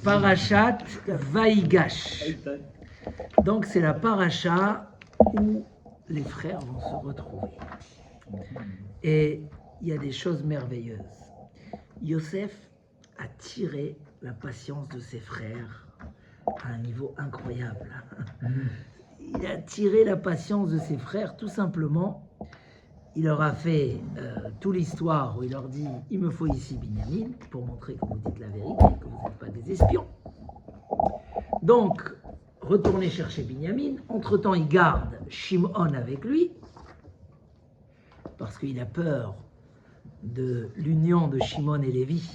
Parashat Vaïgash. Donc c'est la paracha où les frères vont se retrouver. Et il y a des choses merveilleuses. Yosef a tiré la patience de ses frères à un niveau incroyable. Il a tiré la patience de ses frères tout simplement. Il leur a fait toute l'histoire où il leur dit « Il me faut ici Binyamin pour montrer que vous dites la vérité, que vous n'êtes pas des espions. » Donc, retournez chercher Binyamin. Entre-temps, il garde Shimon avec lui parce qu'il a peur de l'union de Shimon et Lévi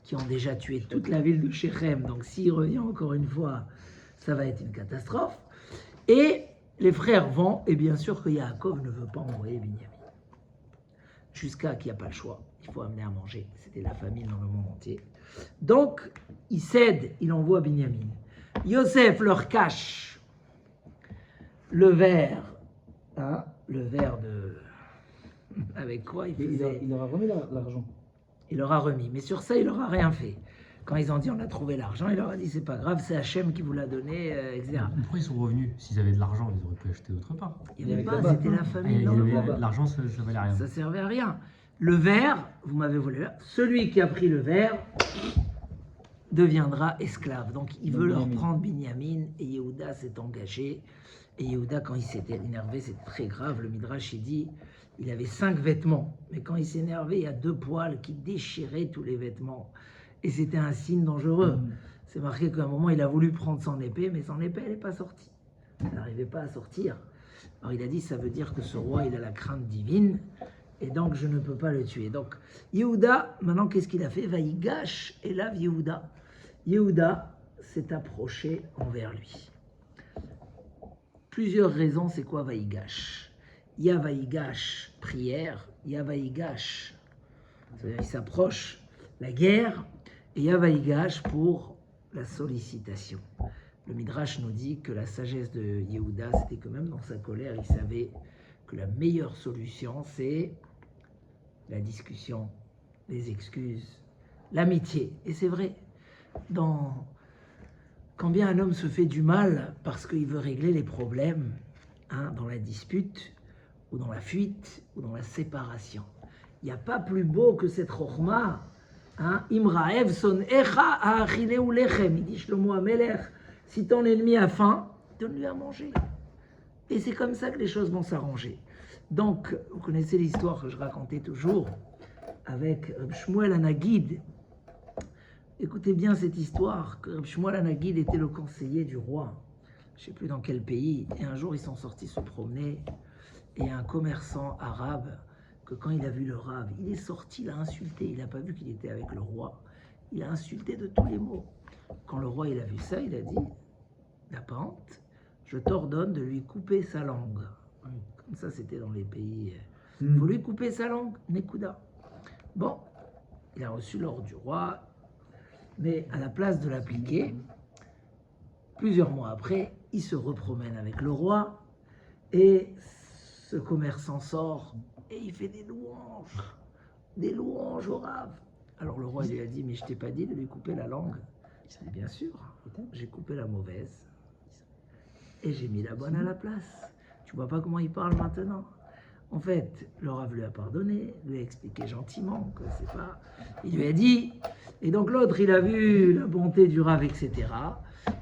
qui ont déjà tué toute la ville de Shechem. Donc, s'il revient encore une fois, ça va être une catastrophe. Et les frères vont, et bien sûr que Yaakov ne veut pas envoyer Binyamin. Jusqu'à qu'il n'y a pas le choix, il faut amener à manger. C'était la famine dans le monde entier. Donc, il cède, il envoie Binyamin. Yosef leur cache le verre, le verre de... Avec quoi il leur a remis l'argent. Il leur a remis, mais sur ça, il leur a rien fait. Quand ils ont dit on a trouvé l'argent, il leur a dit c'est pas grave, c'est Hachem qui vous l'a donné, etc. Pourquoi ils sont revenus? S'ils avaient de l'argent, ils auraient pu acheter autre part. Il n'y avait pas, c'était la famille. L'argent, ça valait rien. Ça servait à rien. Le verre, vous m'avez volé là, celui qui a pris le verre deviendra esclave. Donc il veut leur prendre Binyamin et Yehuda s'est engagé. Et Yehuda, quand il s'était énervé, c'est très grave. Le Midrash, il dit, il avait 5 vêtements. Mais quand il s'est énervé, il y a 2 poils qui déchiraient tous les vêtements. Et c'était un signe dangereux. C'est marqué qu'à un moment, il a voulu prendre son épée, mais son épée, elle n'est pas sortie. Elle n'arrivait pas à sortir. Alors il a dit, ça veut dire que ce roi, il a la crainte divine, et donc je ne peux pas le tuer. Donc Yehuda, maintenant, qu'est-ce qu'il a fait? Vaïgash, et là, Yehuda. Yehuda s'est approché envers lui. Plusieurs raisons, c'est quoi Vaïgash? Il y a Vaïgash, prière, il y a Vaïgash, c'est-à-dire il s'approche, la guerre, et il y a Vaïgash pour la sollicitation. Le Midrash nous dit que la sagesse de Yehuda, c'était que même dans sa colère, il savait que la meilleure solution, c'est la discussion, les excuses, l'amitié. Et c'est vrai, quand bien un homme se fait du mal parce qu'il veut régler les problèmes, dans la dispute, ou dans la fuite, ou dans la séparation, il n'y a pas plus beau que cette chokhma. Imraev son echa achileu lechem, il dit Shlomo HaMelech, si ton ennemi a faim, donne-lui à manger. Et c'est comme ça que les choses vont s'arranger. Donc, vous connaissez l'histoire que je racontais toujours avec Reb Shmuel HaNagid. Écoutez bien cette histoire, que Reb Shmuel HaNagid était le conseiller du roi, je ne sais plus dans quel pays, et un jour ils sont sortis se promener, et un commerçant arabe, que quand il a vu le Rav, il est sorti, il a insulté, il n'a pas vu qu'il était avec le roi, il a insulté de tous les mots. Quand le roi il a vu ça, il a dit, la pente, je t'ordonne de lui couper sa langue. Comme ça c'était dans les pays, il faut lui couper sa langue, Nekuda. Bon, il a reçu l'ordre du roi, mais à la place de l'appliquer, plusieurs mois après, il se repromène avec le roi, et ce commerçant sort, et il fait des louanges au Rav. Alors le roi lui a dit, mais je t'ai pas dit de lui couper la langue. Il dit, bien sûr, j'ai coupé la mauvaise, et j'ai mis la bonne à la place. Tu vois pas comment il parle maintenant? En fait, le Rav lui a pardonné, lui a expliqué gentiment que c'est pas... Il lui a dit, et donc l'autre, il a vu la bonté du Rav, etc.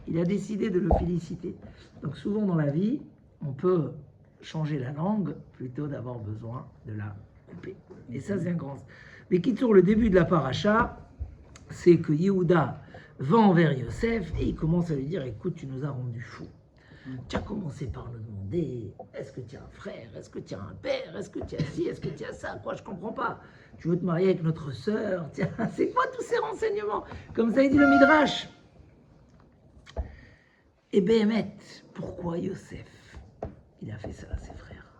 Il a décidé de le féliciter. Donc souvent dans la vie, on peut changer la langue plutôt d'avoir besoin de la couper. Et ça, c'est un grand... Mais qui tourne le début de la paracha, c'est que Yehuda va envers Yosef et il commence à lui dire, écoute, tu nous as rendu fous. Tu as commencé par nous demander, est-ce que tu as un frère, est-ce que tu as un père, est-ce que tu as ci, est-ce que tu as ça, quoi, je comprends pas. Tu veux te marier avec notre sœur, tiens, c'est quoi tous ces renseignements? Comme ça, il dit le Midrash. Et Béhémet, pourquoi Yosef il a fait ça à ses frères?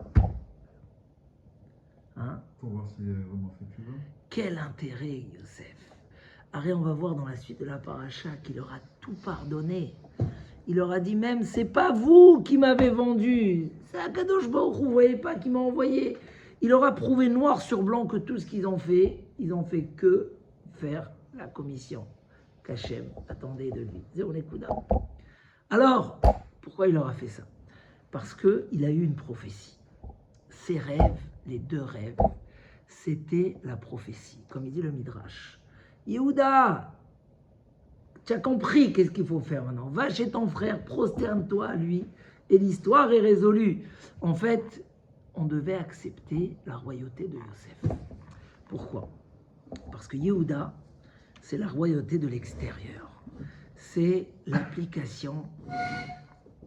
Pour voir s'il a vraiment fait plus loin. Quel intérêt, Yosef? Arrête, on va voir dans la suite de la paracha qu'il leur a tout pardonné. Il leur a dit même, c'est pas vous qui m'avez vendu, c'est Akadosh Baruch Hu, vous voyez pas, qui m'a envoyé. Il leur a prouvé noir sur blanc que tout ce qu'ils ont fait que faire la commission. qu'Hachem attendait de lui. Zéro Nekuda. Alors, pourquoi il leur a fait ça? Parce qu'il a eu une prophétie. Ses rêves, les 2 rêves, c'était la prophétie. Comme il dit le Midrash. Yehuda, tu as compris qu'est-ce qu'il faut faire maintenant. Va chez ton frère, prosterne-toi à lui, et l'histoire est résolue. En fait, on devait accepter la royauté de Yosef. Pourquoi? Parce que Yehuda, c'est la royauté de l'extérieur. C'est l'application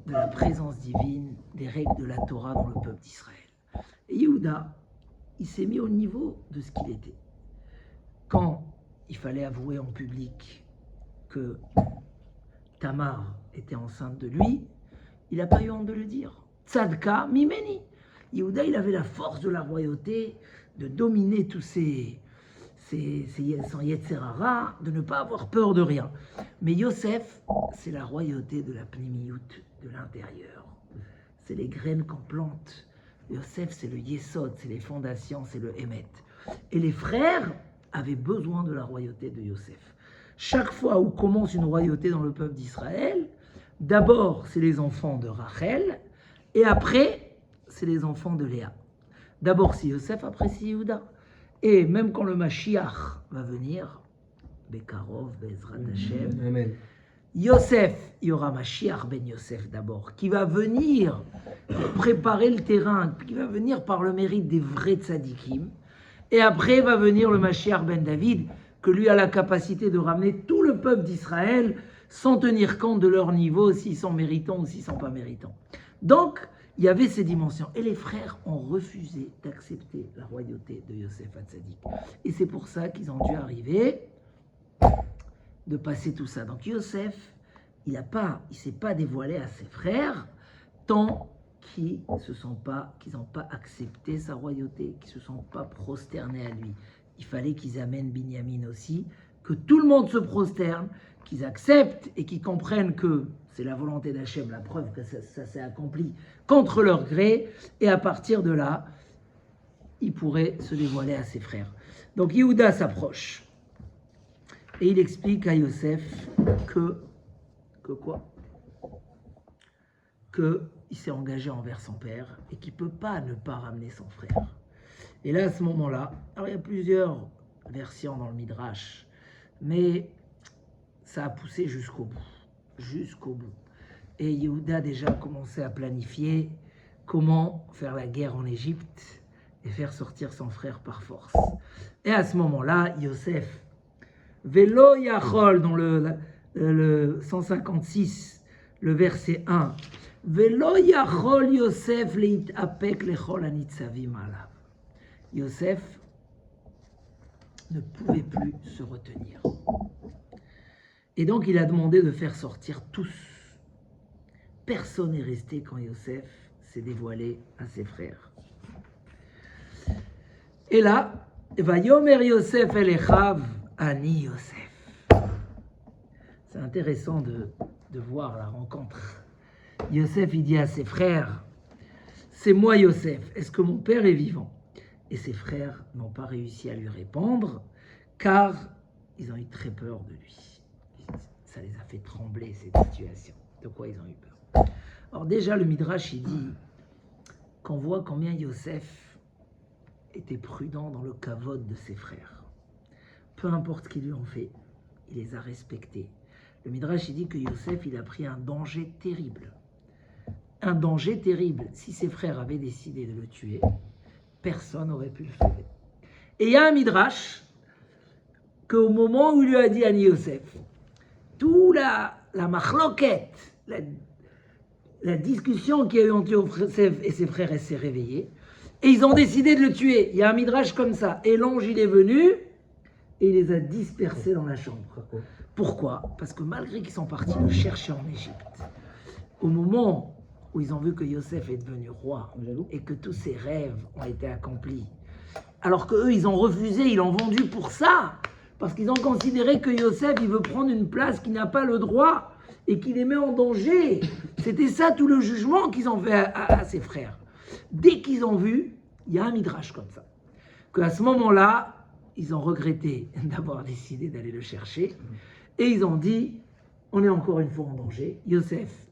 de la présence divine, des règles de la Torah dans le peuple d'Israël. Et Yehuda, il s'est mis au niveau de ce qu'il était. Quand il fallait avouer en public que Tamar était enceinte de lui, il n'a pas eu honte de le dire. Tzadka mimeni. Yehuda, il avait la force de la royauté, de dominer tous son Yetzerara, de ne pas avoir peur de rien. Mais Yosef, c'est la royauté de la pnimiout, de l'intérieur. C'est les graines qu'on plante. Yosef, c'est le Yesod, c'est les fondations, c'est le Emet. Et les frères avaient besoin de la royauté de Yosef. Chaque fois où commence une royauté dans le peuple d'Israël, d'abord, c'est les enfants de Rachel, et après, c'est les enfants de Léa. D'abord, c'est Yosef, après, c'est Yehuda. Et même quand le Mashiach va venir, Bekarov, Bezrat Hashem, Amen. Yosef, il y aura Mashiach ben Yosef d'abord, qui va venir pour préparer le terrain, qui va venir par le mérite des vrais tzadikim. Et après va venir le Mashiach ben David, que lui a la capacité de ramener tout le peuple d'Israël sans tenir compte de leur niveau, s'ils sont méritants ou s'ils ne sont pas méritants. Donc, il y avait ces dimensions. Et les frères ont refusé d'accepter la royauté de Yosef Hatzadik. Et c'est pour ça qu'ils ont dû arriver de passer tout ça. Donc Yosef, il ne s'est pas dévoilé à ses frères tant qu'ils n'ont pas accepté sa royauté, qu'ils ne se sont pas prosternés à lui. Il fallait qu'ils amènent Binyamin aussi, que tout le monde se prosterne, qu'ils acceptent et qu'ils comprennent que c'est la volonté d'Hachem, la preuve que ça s'est accompli contre leur gré, et à partir de là, il pourrait se dévoiler à ses frères. Donc Yehuda s'approche, et il explique à Yosef que quoi? Qu'il s'est engagé envers son père, et qu'il ne peut pas ne pas ramener son frère. Et là, à ce moment-là, alors il y a plusieurs versions dans le Midrash, mais ça a poussé jusqu'au bout. Et Yehuda déjà commençait à planifier comment faire la guerre en Égypte et faire sortir son frère par force. Et à ce moment-là, Yosef, Velo Yachol, dans le 156, le verset 1, Velo Yachol Yosef leit apek lechol anitzavim alav. Yosef ne pouvait plus se retenir. Et donc il a demandé de faire sortir tous. Personne n'est resté quand Yosef s'est dévoilé à ses frères. Et là, Vayomer Yosef el Echav ani Yosef. C'est intéressant de voir la rencontre. Yosef, il dit à ses frères, c'est moi Yosef, est-ce que mon père est vivant? Et ses frères n'ont pas réussi à lui répondre, car ils ont eu très peur de lui. Ça les a fait trembler, cette situation. De quoi ils ont eu peur? Alors déjà, le Midrash, il dit qu'on voit combien Yosef était prudent dans le kavod de ses frères. Peu importe ce qu'ils lui ont fait, il les a respectés. Le Midrash, il dit que Yosef, il a pris un danger terrible. Un danger terrible. Si ses frères avaient décidé de le tuer, personne n'aurait pu le sauver. Et il y a un Midrash qu'au moment où il lui a dit à Yosef, toute la machloket, la discussion qu'il y a eu entre Yosef et ses frères, elle s'est réveillée. Et ils ont décidé de le tuer. Il y a un Midrash comme ça. Et l'ange, il est venu et il les a dispersés dans la chambre. Pourquoi? Parce que malgré qu'ils sont partis le chercher en Égypte, au moment où ils ont vu que Yosef est devenu roi et que tous ses rêves ont été accomplis, alors qu'eux, ils ont refusé, ils l'ont vendu pour ça, parce qu'ils ont considéré que Yosef, il veut prendre une place qu'il n'a pas le droit et qu'il les met en danger. C'était ça tout le jugement qu'ils ont fait à ses frères. Dès qu'ils ont vu, il y a un Midrash comme ça, qu'à ce moment-là, ils ont regretté d'avoir décidé d'aller le chercher. Et ils ont dit, on est encore une fois en danger. Yosef,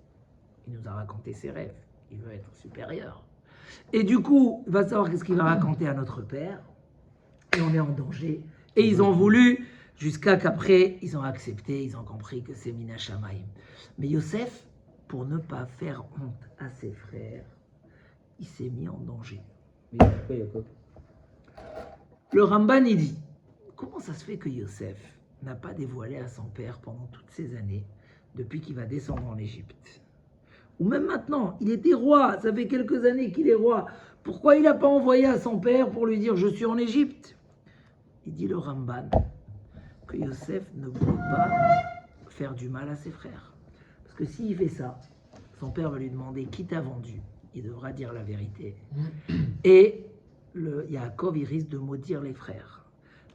il nous a raconté ses rêves. Il veut être supérieur. Et du coup, il va savoir qu'est-ce qu'il va raconter à notre père. Et on est en danger. Et ils ont voulu, jusqu'à qu'après, ils ont accepté, ils ont compris que c'est Mina Shamayim. Mais Yosef, pour ne pas faire honte à ses frères, il s'est mis en danger. Mais pourquoi Jacob? Le Ramban, il dit, comment ça se fait que Yosef n'a pas dévoilé à son père pendant toutes ces années, depuis qu'il va descendre en Égypte? Ou même maintenant, il était roi, ça fait quelques années qu'il est roi. Pourquoi il n'a pas envoyé à son père pour lui dire « je suis en Égypte » Il dit le Ramban que Yosef ne voulait pas faire du mal à ses frères. Parce que s'il fait ça, son père va lui demander qui t'a vendu. Il devra dire la vérité. Et Yaakov, il risque de maudire les frères.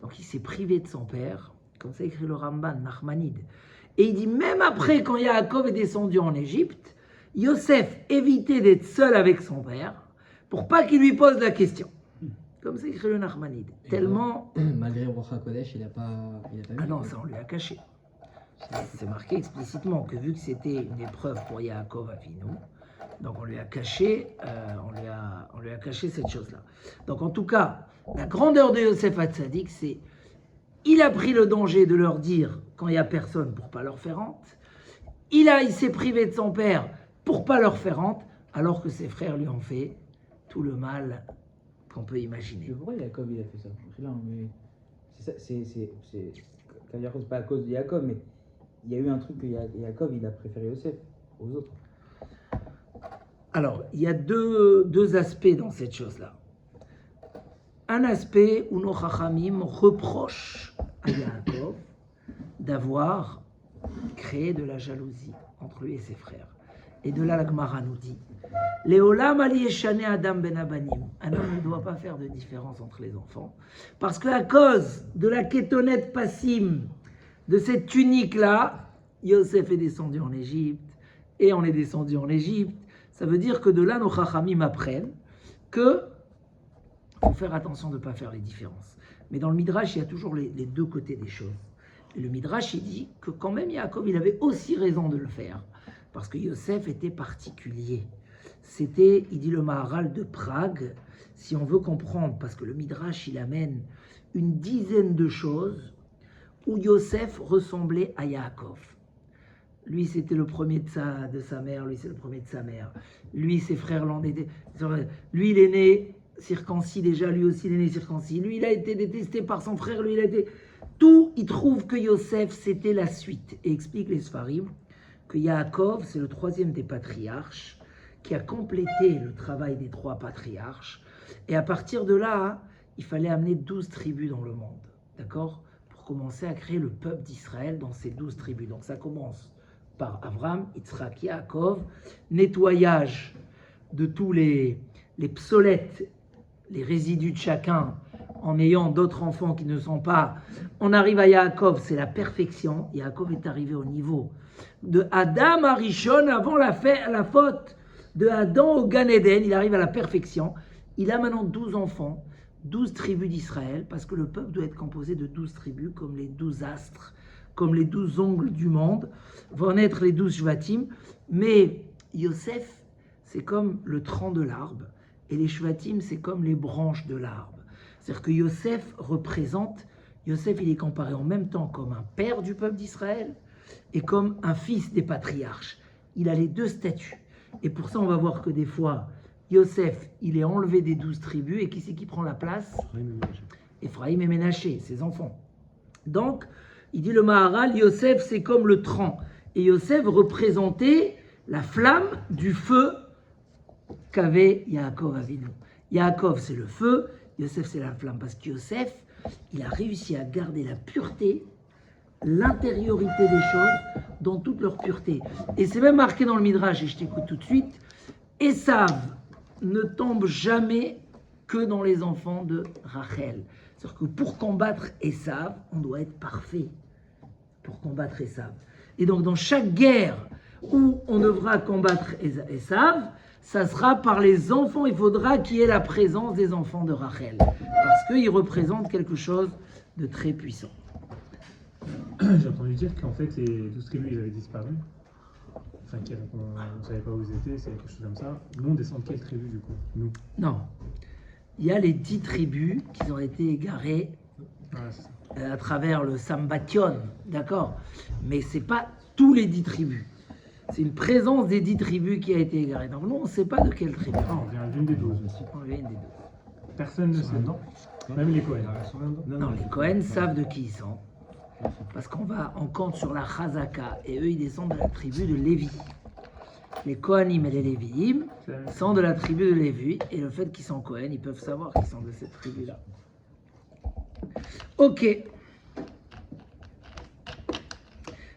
Donc il s'est privé de son père, comme ça écrit le Ramban, Nachmanide. Et il dit même après, quand Yaakov est descendu en Égypte, Yosef évitait d'être seul avec son père pour pas qu'il lui pose la question. Comme ça écrit le Nachmanide. Tellement... Malgré Rocha Kodesh, il a pas vu. Ah non, ça on lui a caché. C'est marqué explicitement que vu que c'était une épreuve pour Yaakov Avinu, donc on lui a caché, on lui a caché cette chose-là. Donc en tout cas, la grandeur de Yosef Hatzadik, c'est il a pris le danger de leur dire quand il n'y a personne pour pas leur faire honte. Il s'est privé de son père pour pas leur faire honte, alors que ses frères lui ont fait tout le mal qu'on peut imaginer. Mais pourquoi Jacob il a fait ça? C'est pas à cause de Jacob, mais il y a eu un truc que Jacob il a préféré Yosef aux autres. Alors, il y a deux aspects dans cette chose-là. Un aspect où nos Chachamim reprochent à Yaakov d'avoir créé de la jalousie entre lui et ses frères. Et de là, la Gemara nous dit Léolam ali yeshane Adam ben Abanim. Un homme ne doit pas faire de différence entre les enfants. Parce qu'à cause de la kétonette passim, de cette tunique-là, Yosef est descendu en Égypte et on est descendu en Égypte. Ça veut dire que de là, nos Chachamim apprennent que faut faire attention de ne pas faire les différences. Mais dans le Midrash, il y a toujours les deux côtés des choses. Et le Midrash, il dit que quand même Yaakov, il avait aussi raison de le faire. Parce que Yosef était particulier. C'était, il dit le Maharal de Prague, si on veut comprendre, parce que le Midrash, il amène une dizaine de choses où Yosef ressemblait à Yaakov. Lui, c'était le premier de sa mère, lui, c'est le premier de sa mère. Lui, ses frères l'ont été. Lui, il est né circoncis déjà, lui aussi, il est né circoncis. Lui, il a été détesté par son frère, lui, il a été... Tout, il trouve que Yosef, c'était la suite. Et explique les Sfarim que Yaakov, c'est le troisième des patriarches, qui a complété le travail des trois patriarches. Et à partir de là, il fallait amener 12 tribus dans le monde. D'accord? Pour commencer à créer le peuple d'Israël dans ces 12 tribus. Donc ça commence par Avram, Yitzhak, Yaakov, nettoyage de tous les psolettes, les résidus de chacun, en ayant d'autres enfants qui ne sont pas... On arrive à Yaakov, c'est la perfection. Yaakov est arrivé au niveau de Adam à Rishon avant la faute. De Adam au Gan Eden, il arrive à la perfection. Il a maintenant 12 enfants, 12 tribus d'Israël, parce que le peuple doit être composé de 12 tribus, comme les 12 astres, comme les 12 ongles du monde, vont naître les 12 Shvatim. Mais Yosef, c'est comme le tronc de l'arbre, et les Shvatim, c'est comme les branches de l'arbre. C'est-à-dire que Yosef représente, Yosef il est comparé en même temps comme un père du peuple d'Israël et comme un fils des patriarches. Il a les deux statuts. Et pour ça, on va voir que des fois, Yosef, il est enlevé des 12 tribus, et qui c'est qui prend la place? Ephraim et Ménaché, ses enfants. Donc, il dit le Maharal, Yosef, c'est comme le tronc. Et Yosef représentait la flamme du feu qu'avait Yaakov Avinu. Yaakov, c'est le feu, Yosef, c'est la flamme. Parce que Yosef, il a réussi à garder la pureté, l'intériorité des choses dans toute leur pureté. Et c'est même marqué dans le Midrash, et je t'écoute tout de suite, Esav ne tombe jamais que dans les enfants de Rachel. C'est-à-dire que pour combattre Esav, on doit être parfait pour combattre Esav. Et donc dans chaque guerre où on devra combattre Esav, ça sera par les enfants, il faudra qu'il y ait la présence des enfants de Rachel, parce qu'ils représentent quelque chose de très puissant. j'ai entendu dire qu'en fait, les 12 tribus, ils avaient disparu. Enfin, on ne savait pas où ils étaient, c'est quelque chose comme ça. Nous, on descend de quelle tribu, du coup? Nous. Non. Il y a les 10 tribus qui ont été égarées Voilà, c'est ça. à travers le Sambation, d'accord? Mais c'est pas tous les 10 tribus. C'est une présence des 10 tribus qui a été égarée. Donc nous, on ne sait pas de quelle tribu. Ah, on vient d'une des 12. On vient des 12. Personne ne sait. Même les Cohen. Non, les Cohen savent de qui ils sont. Parce on compte sur la Chazaka. Et eux, ils descendent de la tribu de Lévi. Les Kohanim et les Lévi'im sont de la tribu de Lévi. Et le fait qu'ils sont Cohen, ils peuvent savoir qu'ils sont de cette tribu-là. Ok.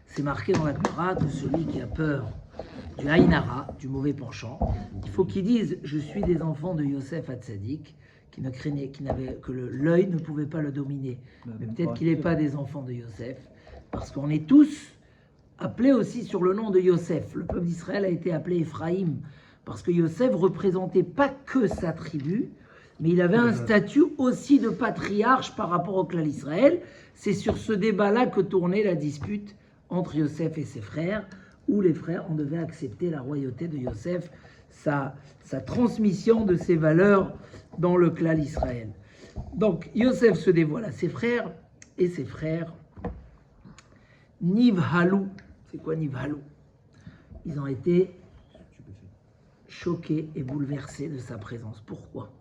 C'est marqué dans la Gemara que celui qui a peur du Haïnara, du mauvais penchant, il faut qu'il dise « Je suis des enfants de Yosef Hatzadik » qui ne craignait, que l'œil ne pouvait pas le dominer. Mais peut-être qu'il n'est pas des enfants de Yosef, parce qu'on est tous appelés aussi sur le nom de Yosef. Le peuple d'Israël a été appelé Ephraïm, parce que Yosef représentait pas que sa tribu, mais il avait un statut aussi de patriarche par rapport au clan d'Israël. C'est sur ce débat-là que tournait la dispute entre Yosef et ses frères, où les frères, on devait accepter la royauté de Yosef, sa transmission de ses valeurs dans le clan d'Israël. Donc, Yosef se dévoile à ses frères, et ses frères Nivhalou. C'est quoi Nivhalou? Ils ont été choqués et bouleversés de sa présence. Pourquoi?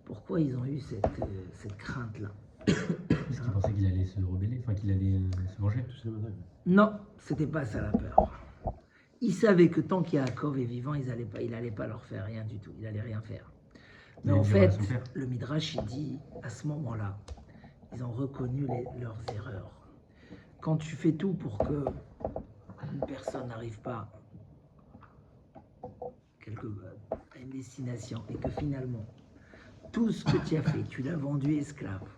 Pourquoi ils ont eu cette crainte-là? Parce qu'ils pensaient qu'il allait se rebeller, enfin qu'il allait se venger. Non, c'était pas ça la peur. Ils savaient que tant qu'Yaakov est vivant, il n'allait pas leur faire rien du tout. Il n'allait rien faire. Mais en fait, le Midrash, il dit, à ce moment-là, ils ont reconnu leurs erreurs. Quand tu fais tout pour que une personne n'arrive pas à une destination et que finalement, tout ce que tu as fait, tu l'as vendu esclave,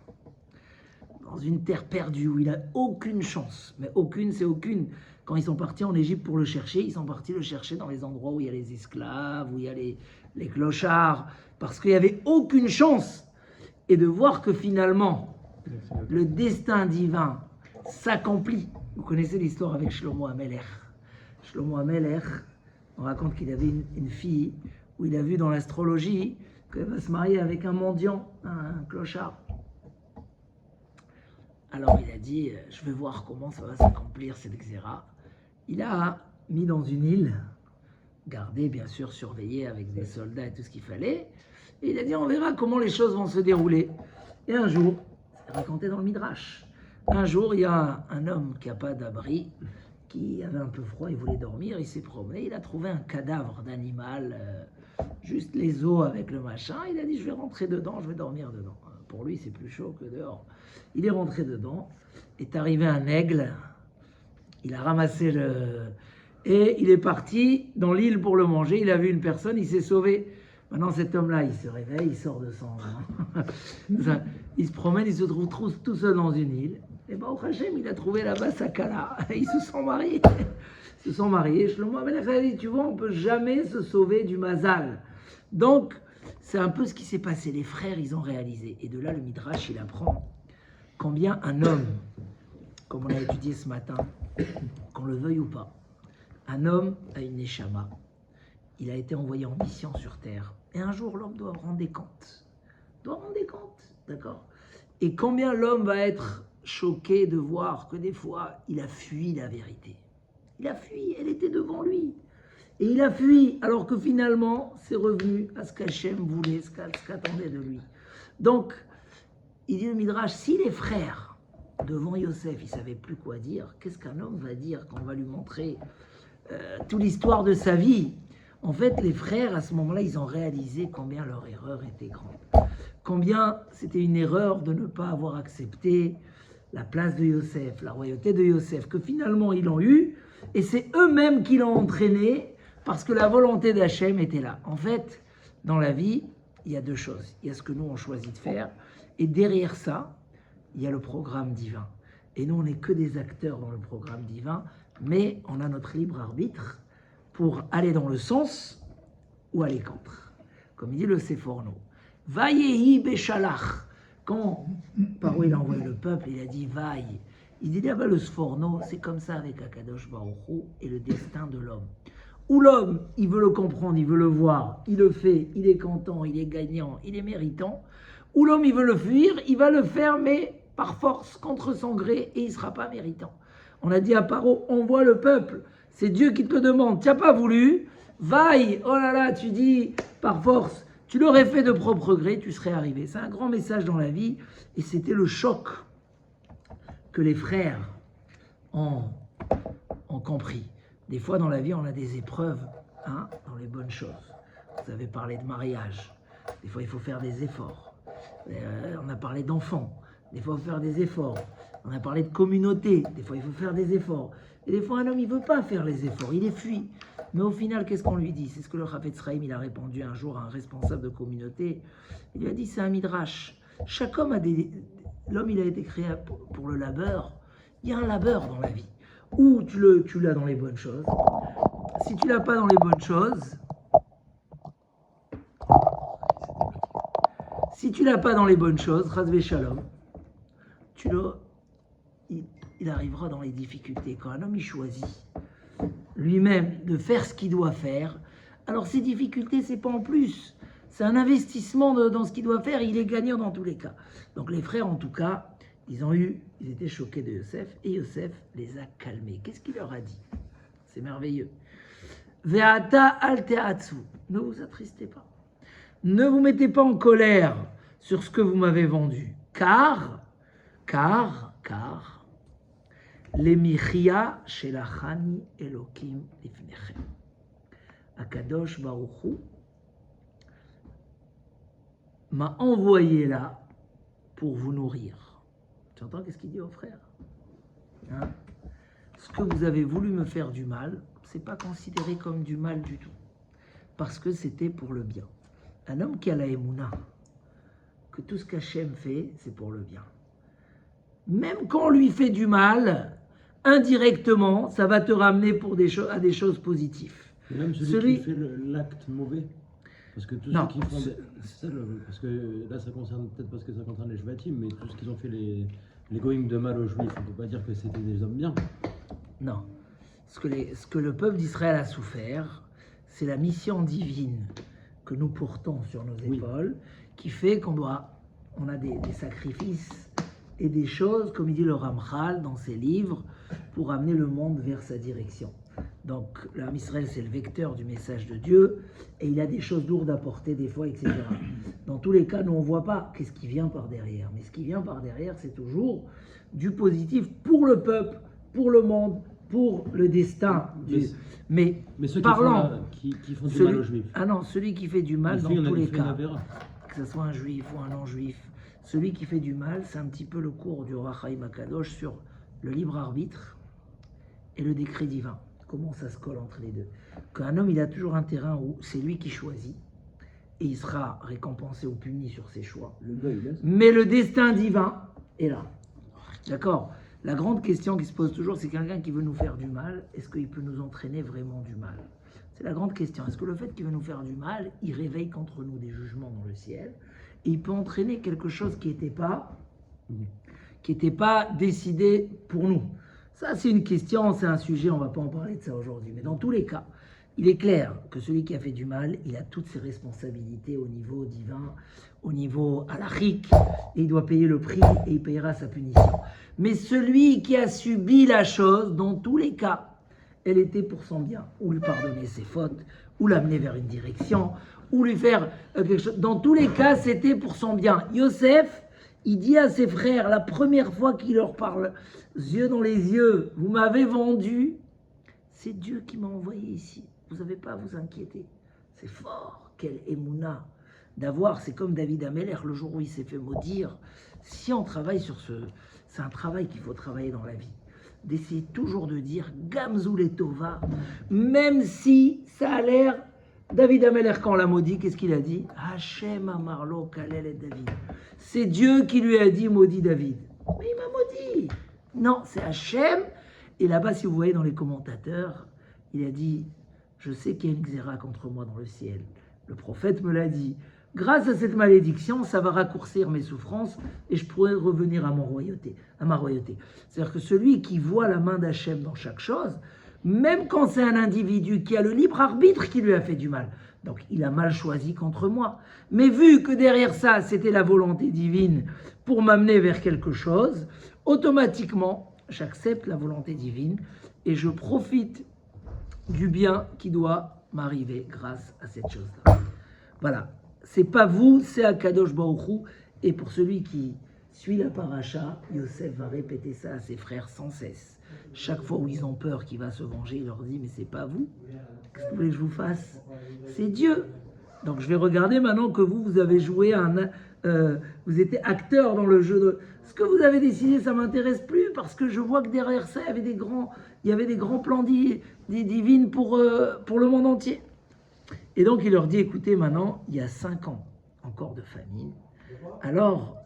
dans une terre perdue où il n'a aucune chance, mais aucune, c'est aucune. Quand ils sont partis en Égypte pour le chercher, ils sont partis le chercher dans les endroits où il y a les esclaves, où il y a les clochards, parce qu'il n'y avait aucune chance. Et de voir que finalement, le destin divin s'accomplit. Vous connaissez l'histoire avec Shlomo Amelech. Shlomo Amelech, on raconte qu'il avait une fille où il a vu dans l'astrologie qu'elle va se marier avec un mendiant, un clochard. Alors il a dit, je vais voir comment ça va s'accomplir cette xéra. Il a mis dans une île, gardé bien sûr, surveillé avec des soldats et tout ce qu'il fallait. Et il a dit, on verra comment les choses vont se dérouler. Et un jour, c'est raconté dans le Midrash, un jour il y a un homme qui n'a pas d'abri, qui avait un peu froid, il voulait dormir, il s'est promené, il a trouvé un cadavre d'animal, juste les os avec le machin. Il a dit, je vais rentrer dedans, je vais dormir dedans. Pour lui, c'est plus chaud que dehors. Il est rentré dedans, est arrivé un aigle, il a ramassé et il est parti dans l'île pour le manger. Il a vu une personne, il s'est sauvé. Maintenant, cet homme-là, il se réveille, il sort de son... il se promène, il se trouve tout seul dans une île. Et ben, au Hachem, il a trouvé là-bas sa Kala. Ils se sont mariés. Ils se sont mariés. Shlomo Amelech a dit, tu vois, on ne peut jamais se sauver du mazal. Donc, c'est un peu ce qui s'est passé. Les frères, ils ont réalisé. Et de là, le Midrash, il apprend combien un homme, comme on a étudié ce matin, qu'on le veuille ou pas, un homme a une neshama. Il a été envoyé en mission sur Terre. Et un jour, l'homme doit rendre des comptes. Doit rendre des comptes, d'accord? Et combien l'homme va être choqué de voir que des fois, il a fui la vérité. Il a fui, elle était devant lui. Et il a fui, alors que finalement, c'est revenu à ce qu'Hachem voulait, ce qu'attendait de lui. Donc, il dit le Midrash, si les frères, devant Yosef, ils ne savaient plus quoi dire, qu'est-ce qu'un homme va dire quand on va lui montrer toute l'histoire de sa vie? En fait, les frères, à ce moment-là, ils ont réalisé combien leur erreur était grande. Combien c'était une erreur de ne pas avoir accepté la place de Yosef, la royauté de Yosef, que finalement ils l'ont eu, et c'est eux-mêmes qui l'ont entraîné, parce que la volonté d'Hachem était là. En fait, dans la vie, il y a deux choses. Il y a ce que nous, on choisit de faire, et derrière ça, il y a le programme divin. Et nous, on n'est que des acteurs dans le programme divin, mais on a notre libre arbitre pour aller dans le sens ou aller contre. Comme il dit le Seforno. Vayehi Beshalach. Quand Paro il a envoyé le peuple, il a dit vaille. Il dit là-bas le Sforno, c'est comme ça avec Akadosh Baruch Hu et le destin de l'homme. Où l'homme, il veut le comprendre, il veut le voir, il le fait, il est content, il est gagnant, il est méritant. Où l'homme, il veut le fuir, il va le faire, mais par force, contre son gré, et il ne sera pas méritant. On a dit à Paro, envoie le peuple. C'est Dieu qui te le demande. Tu n'as pas voulu, vaille, oh là là, tu dis par force. Tu l'aurais fait de propre gré, tu serais arrivé. C'est un grand message dans la vie, et c'était le choc que les frères ont compris. Des fois dans la vie, on a des épreuves, hein, dans les bonnes choses. Vous avez parlé de mariage. Des fois, il faut faire des efforts. On a parlé d'enfants. Des fois, il faut faire des efforts. On a parlé de communauté. Des fois, il faut faire des efforts. Et des fois, un homme, il ne veut pas faire les efforts. Il les fuit. Mais au final, qu'est-ce qu'on lui dit? C'est ce que le Chafetz Chaim, il a répondu un jour à un responsable de communauté. Il lui a dit, c'est un midrash. Chaque homme a des... L'homme, il a été créé pour le labeur. Il y a un labeur dans la vie. Ou tu l'as dans les bonnes choses. Si tu l'as pas dans les bonnes choses, Chazvé Shalom, il arrivera dans les difficultés. Quand un homme il choisit lui-même de faire ce qu'il doit faire, alors ces difficultés, c'est pas en plus. C'est un investissement dans ce qu'il doit faire, il est gagnant dans tous les cas. Donc les frères, en tout cas, ils étaient choqués de Yosef, et Yosef les a calmés. Qu'est-ce qu'il leur a dit? C'est merveilleux. Ve'ata al te'atzu, ne vous attristez pas. Ne vous mettez pas en colère sur ce que vous m'avez vendu. Car, les michia shelachani Elokim lifnechem. Akadosh Baruch Hu m'a envoyé là pour vous nourrir. Tu entends qu'est-ce qu'il dit aux frères, hein? Ce que vous avez voulu me faire du mal, c'est pas considéré comme du mal du tout, parce que c'était pour le bien. Un homme qui a la émouna, que tout ce qu'Hachem fait, c'est pour le bien. Même quand on lui fait du mal, indirectement, ça va te ramener à des choses positives. Et même celui qui fait l'acte mauvais. Parce que tous ceux qui font... parce que là, ça concerne peut-être parce que ça concerne les Shvatim, mais tout ce qu'ils ont fait les goïms de mal aux Juifs, on ne peut pas dire que c'était des hommes bien. Non. Ce que le peuple d'Israël a souffert, c'est la mission divine que nous portons sur nos épaules, qui fait qu'on a des sacrifices et des choses, comme il dit le Ramchal dans ses livres, pour amener le monde vers sa direction. Donc l'âme Israël, c'est le vecteur du message de Dieu, et il a des choses lourdes à porter des fois, etc. Dans tous les cas, nous on ne voit pas qu'est-ce qui vient par derrière, mais ce qui vient par derrière, c'est toujours du positif pour le peuple, pour le monde, pour le destin. Mais ceux parlant, qui font du mal aux Juifs. Ah non, celui qui fait du mal dans tous les cas, que ce soit un juif ou un non-juif, celui qui fait du mal, c'est un petit peu le cours du Ohr HaChaim HaKadosh sur le libre arbitre et le décret divin. Comment ça se colle entre les deux? Qu'un homme, il a toujours un terrain où c'est lui qui choisit, et il sera récompensé ou puni sur ses choix. Mais le destin divin est là. D'accord? La grande question qui se pose toujours, c'est quelqu'un qui veut nous faire du mal, est-ce qu'il peut nous entraîner vraiment du mal? C'est la grande question. Est-ce que le fait qu'il veut nous faire du mal, il réveille contre nous des jugements dans le ciel, et il peut entraîner quelque chose qui n'était pas décidé pour nous? Ça, c'est une question, c'est un sujet, on ne va pas en parler de ça aujourd'hui. Mais dans tous les cas, il est clair que celui qui a fait du mal, il a toutes ses responsabilités au niveau divin, au niveau halachique, et il doit payer le prix, et il payera sa punition. Mais celui qui a subi la chose, dans tous les cas, elle était pour son bien, ou lui pardonner ses fautes, ou l'amener vers une direction, ou lui faire quelque chose. Dans tous les cas, c'était pour son bien. Yosef, il dit à ses frères, la première fois qu'il leur parle, yeux dans les yeux, vous m'avez vendu, c'est Dieu qui m'a envoyé ici. Vous n'avez pas à vous inquiéter. C'est fort, quelle émouna d'avoir, c'est comme David Ameller, le jour où il s'est fait maudire. Si on travaille sur c'est un travail qu'il faut travailler dans la vie, d'essayer toujours de dire Gamzou les Tova, même si ça a l'air. David Ameller, quand on l'a maudit, qu'est-ce qu'il a dit? Hachem Amarlo Kalel et David. C'est Dieu qui lui a dit maudit David. Mais il m'a maudit. Non, c'est Hachem. Et là-bas, si vous voyez dans les commentateurs, il a dit, je sais qu'il y a une xéra contre moi dans le ciel. Le prophète me l'a dit. grâce à cette malédiction, ça va raccourcir mes souffrances et je pourrai revenir à ma royauté. C'est-à-dire que celui qui voit la main d'Hachem dans chaque chose, même quand c'est un individu qui a le libre arbitre qui lui a fait du mal, donc il a mal choisi contre moi. Mais vu que derrière ça, c'était la volonté divine pour m'amener vers quelque chose, automatiquement, j'accepte la volonté divine et je profite du bien qui doit m'arriver grâce à cette chose-là. Voilà. C'est pas vous, c'est Akadosh Baruch Hu. Et pour celui qui suit la paracha, Yosef va répéter ça à ses frères sans cesse. Chaque fois où ils ont peur qu'il va se venger, il leur dit, mais c'est pas vous. Qu'est-ce que vous voulez que je vous fasse? C'est Dieu. Donc je vais regarder maintenant que vous avez joué vous étiez acteur dans le jeu de... Ce que vous avez décidé, ça m'intéresse plus parce que je vois que derrière ça, il y avait des grands plans divins pour le monde entier. Et donc il leur dit, écoutez, maintenant, il y a 5 ans encore de famine. Alors,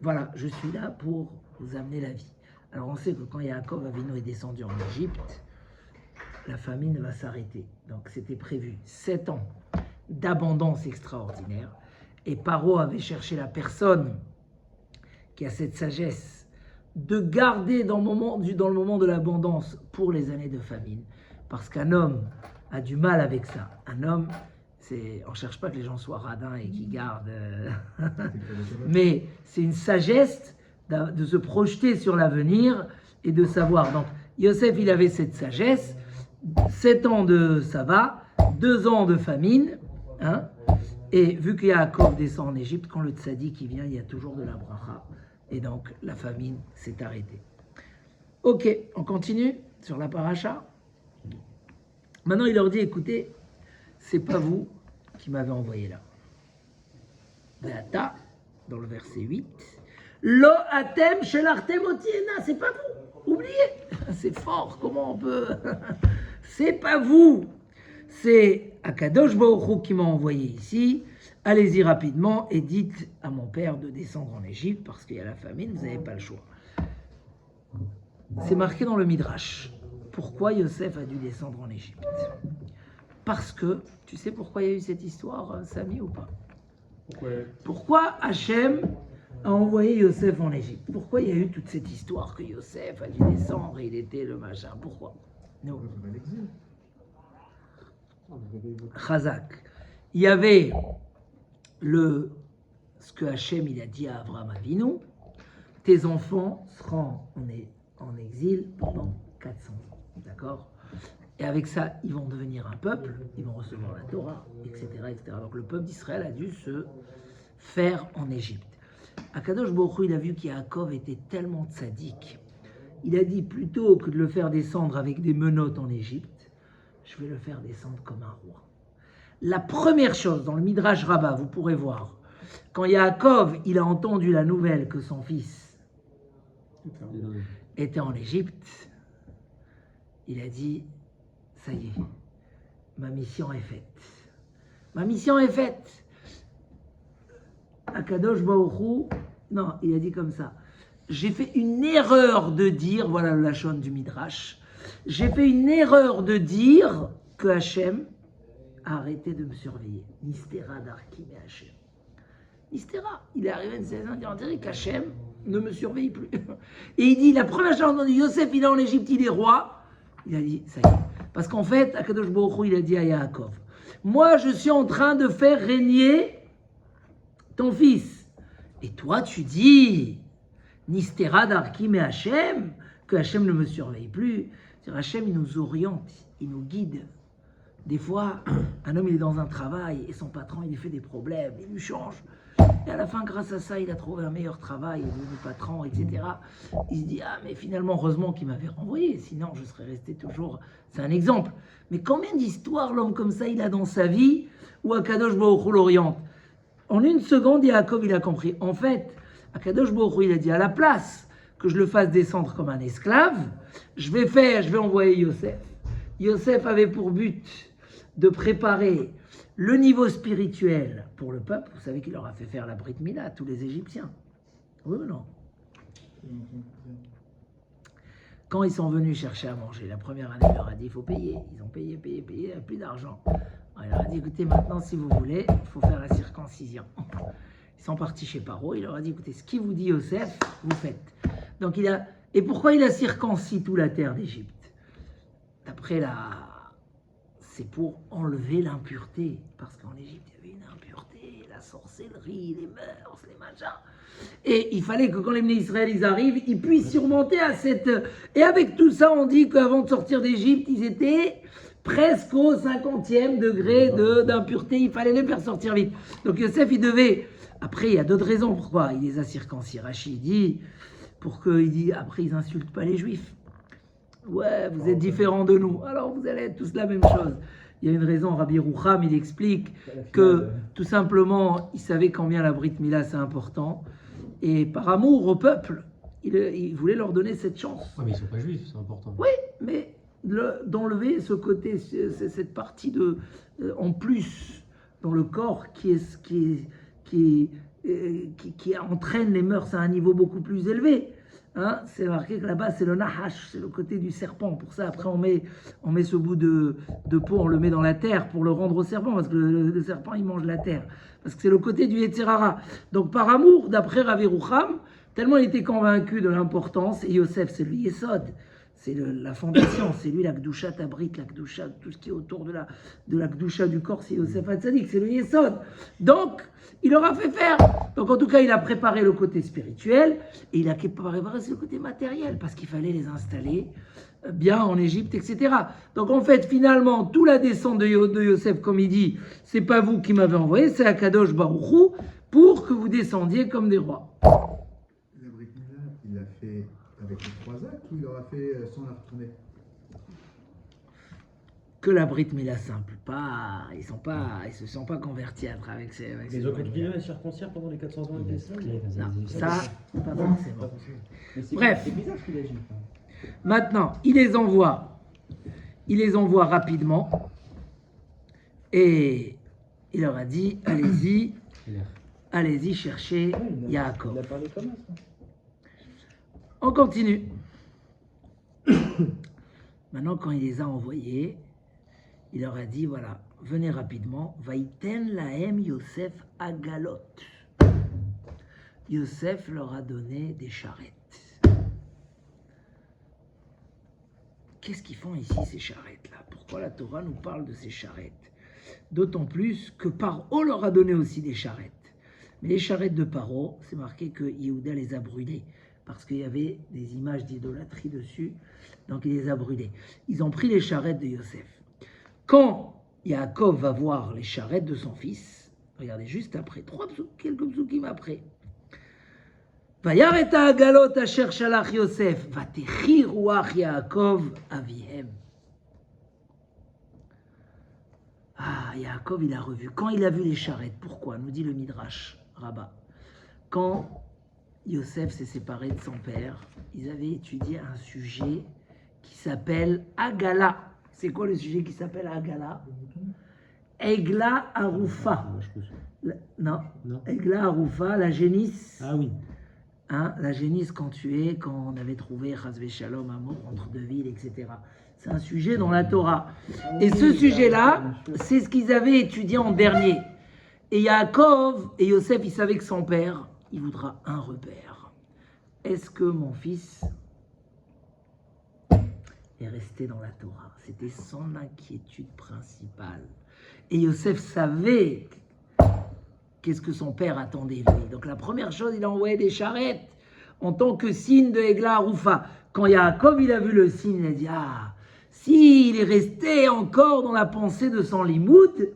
voilà, je suis là pour vous amener la vie. Alors on sait que quand Yaakov Avinu est descendu en Égypte, la famine va s'arrêter. Donc c'était prévu 7 ans d'abondance extraordinaire. Et Paro avait cherché la personne qui a cette sagesse de garder dans le moment de l'abondance pour les années de famine. Parce qu'un homme a du mal avec ça. Un homme, on ne cherche pas que les gens soient radins et qu'ils gardent. Mais c'est une sagesse de se projeter sur l'avenir et de savoir. Donc Yosef, il avait cette sagesse. 7 ans de ça va, 2 ans de famine. Hein, et vu que Yaakov descend en Égypte, quand le tzaddik qui vient, il y a toujours de la bracha. Et donc la famine s'est arrêtée. Ok, on continue sur la paracha. Maintenant, il leur dit, écoutez, c'est pas vous qui m'avez envoyé là. Beata, dans le verset 8. Lo atem shelartem otiena, c'est pas vous. Oubliez. C'est fort, comment on peut... C'est pas vous. C'est Akadosh Baruch Hu qui m'a envoyé ici. Allez-y rapidement et dites à mon père de descendre en Égypte parce qu'il y a la famine, vous n'avez pas le choix. C'est marqué dans le Midrash. Pourquoi Yosef a dû descendre en Égypte? Parce que, tu sais pourquoi il y a eu cette histoire, Samy, ou pas? Pourquoi Hachem a envoyé Yosef en Égypte? Pourquoi il y a eu toute cette histoire que Yosef a dû descendre et il était le machin? Pourquoi? Non. Chazak. Il y avait ce que Hachem il a dit à Abraham Avinu, tes enfants seront en exil pendant 400 ans. D'accord? Et avec ça, ils vont devenir un peuple, ils vont recevoir la Torah, etc., etc. Donc le peuple d'Israël a dû se faire en Égypte. Akadosh Baruch Hu, il a vu qu'Yaakov était tellement tzaddik. Il a dit, plutôt que de le faire descendre avec des menottes en Égypte, je vais le faire descendre comme un roi. La première chose, dans le Midrash Rabbah, vous pourrez voir, quand Yaakov, il a entendu la nouvelle que son fils était en Égypte, il a dit, ça y est, ma mission est faite. Ma mission est faite. Akadosh Baruch Hu, non, il a dit comme ça. J'ai fait une erreur de dire, voilà le lachon du Midrash, j'ai fait une erreur de dire que Hachem a arrêté de me surveiller. Nistera d'Arkim et Hachem. Nistera, il est arrivé une saison, on dirait qu'Hachem ne me surveille plus. Et il dit, la première chose, on dit, Yosef, il est en Égypte, il est roi. Il a dit, ça y est. Parce qu'en fait, Akadosh Baruch Hu, il a dit à Yaakov, moi, je suis en train de faire régner ton fils. Et toi, tu dis, Nistera d'Arkim et Hachem, que Hachem ne me surveille plus. C'est-à-dire, Hachem, il nous oriente, il nous guide. Des fois, un homme, il est dans un travail et son patron, il lui fait des problèmes, il lui change. Et à la fin, grâce à ça, il a trouvé un meilleur travail, il est devenu patron, etc. Il se dit, ah, mais finalement, heureusement qu'il m'avait renvoyé, sinon je serais resté toujours... C'est un exemple. Mais combien d'histoires l'homme comme ça, il a dans sa vie, où Akadosh Baruch Hu l'oriente? En une seconde, Yaakov, il a compris. En fait, Akadosh Baruch Hu, il a dit, à la place que je le fasse descendre comme un esclave, je vais envoyer Yosef. Yosef avait pour but de préparer le niveau spirituel pour le peuple. Vous savez qu'il leur a fait faire la Brit Mila à tous les Égyptiens. Oui ou non? Quand ils sont venus chercher à manger, la première année, il leur a dit, il faut payer. Ils ont payé, il n'y a plus d'argent. Alors, il leur a dit, écoutez, maintenant, si vous voulez, il faut faire la circoncision. Ils sont partis chez Paro, il leur a dit, écoutez, ce qui vous dit Yosef, vous faites. Donc, et pourquoi il a circoncis toute la terre d'Égypte? D'après c'est pour enlever l'impureté. Parce qu'en Égypte, il y avait une impureté, la sorcellerie, les mœurs, les machins. Et il fallait que quand les Israël ils arrivent, ils puissent surmonter à cette... Et avec tout ça, on dit qu'avant de sortir d'Égypte, ils étaient presque au 50e degré d'impureté. Il fallait les faire sortir vite. Donc Yosef, il devait... Après, il y a d'autres raisons pourquoi il les a circoncis. Rachid dit, après, ils insultent pas les Juifs. Ouais, vous êtes différents de nous, alors vous allez être tous la même chose. Il y a une raison, Rabbi Rouham, il explique que tout simplement, il savait combien la Brit Mila c'est important. Et par amour au peuple, il voulait leur donner cette chance. Ouais, mais ils ne sont pas juifs, c'est important. Oui, mais d'enlever ce côté, cette partie en plus dans le corps qui entraîne les mœurs à un niveau beaucoup plus élevé. Hein, c'est marqué que là-bas c'est le nahash, c'est le côté du serpent. Pour ça, après on met ce bout de peau, on le met dans la terre pour le rendre au serpent, parce que le serpent il mange la terre. Parce que c'est le côté du Yetzirara. Donc par amour, d'après Rav Yerucham, tellement il était convaincu de l'importance, et Yosef c'est lui Yesod, c'est la fondation, c'est lui la Gdusha Tabrit, la Gdusha, tout ce qui est autour de la Gdusha du corps, c'est Yosef Hatzadik, c'est le Yesod. Donc, il leur a fait faire. Donc en tout cas, il a préparé le côté spirituel, et il a préparé le côté matériel, parce qu'il fallait les installer bien en Égypte, etc. Donc en fait, finalement, toute la descente de Yosef, comme il dit, c'est pas vous qui m'avez envoyé, c'est Akadosh Baruch Hu, pour que vous descendiez comme des rois. La Brit Mila, il l'a fait avec les 3 actes ou il aura fait sans la retourner? Que la Brit Mila simple, ils se sont pas convertis avec ces. Mais ils ont continué à circoncire pendant les 400 ans de l'islam. Non, ça, pas forcément. Mais Bref. C'est bizarre ce qu'il a dit. Maintenant, il les envoie rapidement et il leur a dit, allez-y chercher Yaakov. Il a parlé comme ça. On continue. Maintenant, quand il les a envoyés, il leur a dit, voilà, venez rapidement. Vaïten lahem Yosef agalot. Yosef leur a donné des charrettes. Qu'est-ce qu'ils font ici, ces charrettes-là? Pourquoi la Torah nous parle de ces charrettes? D'autant plus que Paro leur a donné aussi des charrettes. Mais les charrettes de Paro, c'est marqué que Yehuda les a brûlées, parce qu'il y avait des images d'idolâtrie dessus, donc il les a brûlées. Ils ont pris les charrettes de Yosef. Quand Yaakov va voir les charrettes de son fils, regardez juste après, quelques psukim après, Vayaret ha'agalot asher shalach Yosef, vatechi ruach Yaakov avihem. Ah, Yaakov, il a revu. Quand il a vu les charrettes, pourquoi? Nous dit le Midrash Rabbah. Quand Yosef s'est séparé de son père, ils avaient étudié un sujet qui s'appelle Agala. C'est quoi le sujet qui s'appelle Agala? Egla Arufa. Non. Egla Arufa, la génisse. Ah oui. Hein, la génisse quand on avait trouvé Chazvé Shalom, amour entre deux villes, etc. C'est un sujet dans la Torah. Et ce sujet-là, c'est ce qu'ils avaient étudié en dernier. Et Yaakov et Yosef, ils savaient que son père, il voudra un repère. Est-ce que mon fils est resté dans la Torah? C'était son inquiétude principale. Et Yosef savait qu'est-ce que son père attendait de lui. Donc la première chose, il a envoyé des charrettes en tant que signe de Egla Arufa. Quand Yaakov, il a vu le signe, il a dit, ah, s'il est resté encore dans la pensée de son limoud,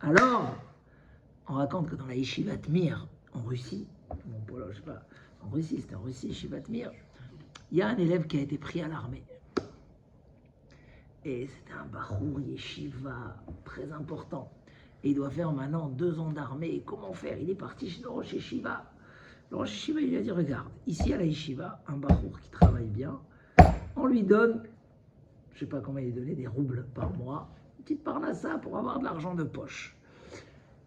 alors, on raconte que dans la Yeshiva Mir, en Russie, je sais pas, en Russie, c'était en Russie, Yeshiva Mir, il y a un élève qui a été pris à l'armée. Et c'était un Bachour Yeshiva très important. Et il doit faire maintenant 2 ans d'armée. Et comment faire? Il est parti chez le Rosh Yeshiva. Le Rosh Yeshiva, il lui a dit, regarde, ici à la Yeshiva, un Bachour qui travaille bien, on lui donne, je ne sais pas comment il est donné, des roubles par mois, une petite parnassa pour avoir de l'argent de poche.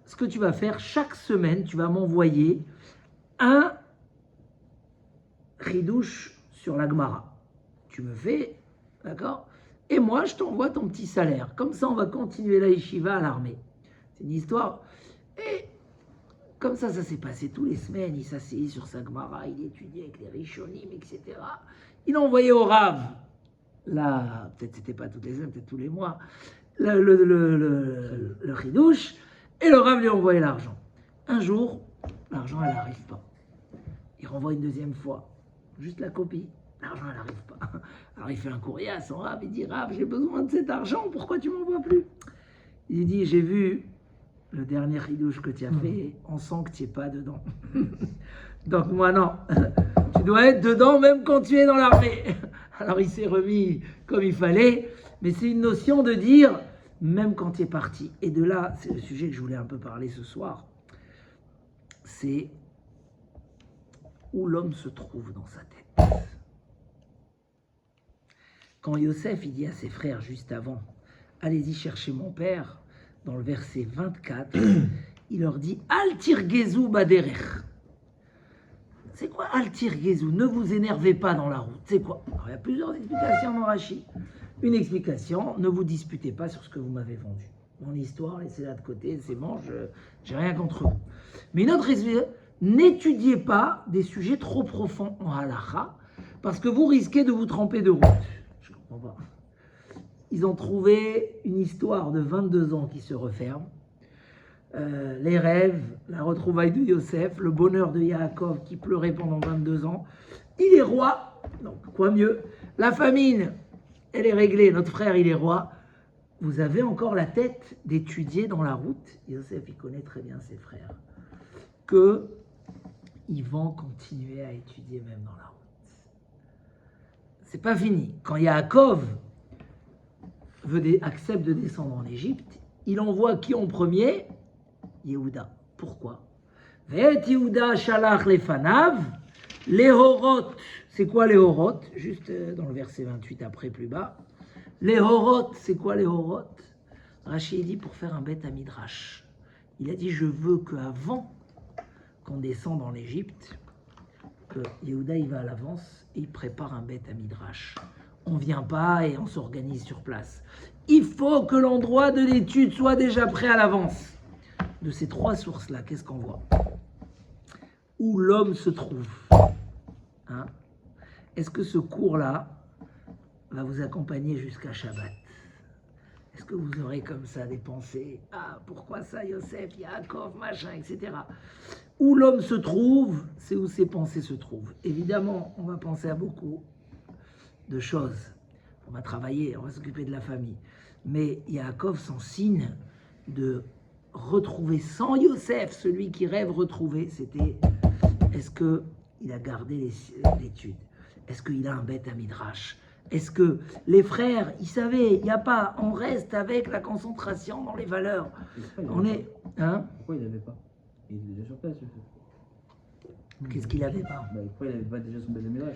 Ce que tu vas faire, chaque semaine, tu vas m'envoyer un ridouche sur la Gemara. Tu me fais, d'accord, et moi, je t'envoie ton petit salaire. Comme ça, on va continuer la yeshiva à l'armée. C'est une histoire. Et comme ça s'est passé tous les semaines. Il s'asseyait sur sa Gemara, il étudiait avec les Rishonim, etc. Il envoyait au Rav, là, peut-être c'était pas toutes les semaines, peut-être tous les mois, le Chidouche, et le Rav lui envoyait l'argent. Un jour, l'argent, elle n'arrive pas. Il renvoie une deuxième fois, juste la copie. L'argent, elle n'arrive pas. Alors il fait un courrier à son Rav, il dit, Rav, j'ai besoin de cet argent, pourquoi tu m'envoies plus? Il dit, j'ai vu le dernier ridouche que tu as fait, on sent que tu n'es pas dedans. Donc moi, non. Tu dois être dedans même quand tu es dans l'armée. Alors il s'est remis comme il fallait, mais c'est une notion de dire, même quand tu es parti. Et de là, c'est le sujet que je voulais un peu parler ce soir, c'est où l'homme se trouve dans sa tête. Quand Yosef, il dit à ses frères juste avant, allez-y chercher mon père, dans le verset 24, il leur dit Altir Gezou Baderech. C'est quoi Altir Gezou? Ne vous énervez pas dans la route. C'est quoi? Alors, il y a plusieurs explications dans Rashi. Une explication, ne vous disputez pas sur ce que vous m'avez vendu. Mon histoire, laissez-la de côté, c'est bon, j'ai rien contre vous. Mais une autre explication, n'étudiez pas des sujets trop profonds en halakha, parce que vous risquez de vous tromper de route. Je comprends pas. Ils ont trouvé une histoire de 22 ans qui se referme. Les rêves, la retrouvaille de Yosef, le bonheur de Yaakov qui pleurait pendant 22 ans. Il est roi, donc quoi mieux. La famine, elle est réglée, notre frère, il est roi. Vous avez encore la tête d'étudier dans la route. Yosef, il connaît très bien ses frères. Qu'ils vont continuer à étudier même dans la route. C'est pas fini. Quand Yaakov accepte de descendre en Égypte, il envoie qui en premier? Yehuda. Pourquoi? Ve'et Yehuda shalach lefanav, lehorot. C'est quoi les horot? Juste dans le verset 28 après, plus bas. Les horot, c'est quoi les horot? Rashi dit pour faire un beth à midrash. Il a dit je veux qu'avant qu'on descende en Égypte, que Yehuda il va à l'avance et il prépare un beth à midrash. On ne vient pas et on s'organise sur place. Il faut que l'endroit de l'étude soit déjà prêt à l'avance. De ces trois sources-là, qu'est-ce qu'on voit? Où l'homme se trouve. Hein? Est-ce que ce cours-là va vous accompagner jusqu'à Shabbat? Est-ce que vous aurez comme ça des pensées? Ah, pourquoi ça, Yosef, Yaakov, machin, etc. Où l'homme se trouve, c'est où ses pensées se trouvent. Évidemment, on va penser à beaucoup de choses. On va travailler, on va s'occuper de la famille. Mais Yaakov s'en signe de retrouver sans Yosef, celui qui rêve retrouver, c'était est-ce qu'il a gardé l'étude? Est-ce qu'il a un beth à midrash? Est-ce que les frères, ils savaient, il n'y a pas, on reste avec la concentration dans les valeurs. On est, hein? Pourquoi il n'avait pas? Il était déjà sur place. Qu'est-ce qu'il n'avait pas? Pourquoi il n'avait pas déjà son beth à midrash?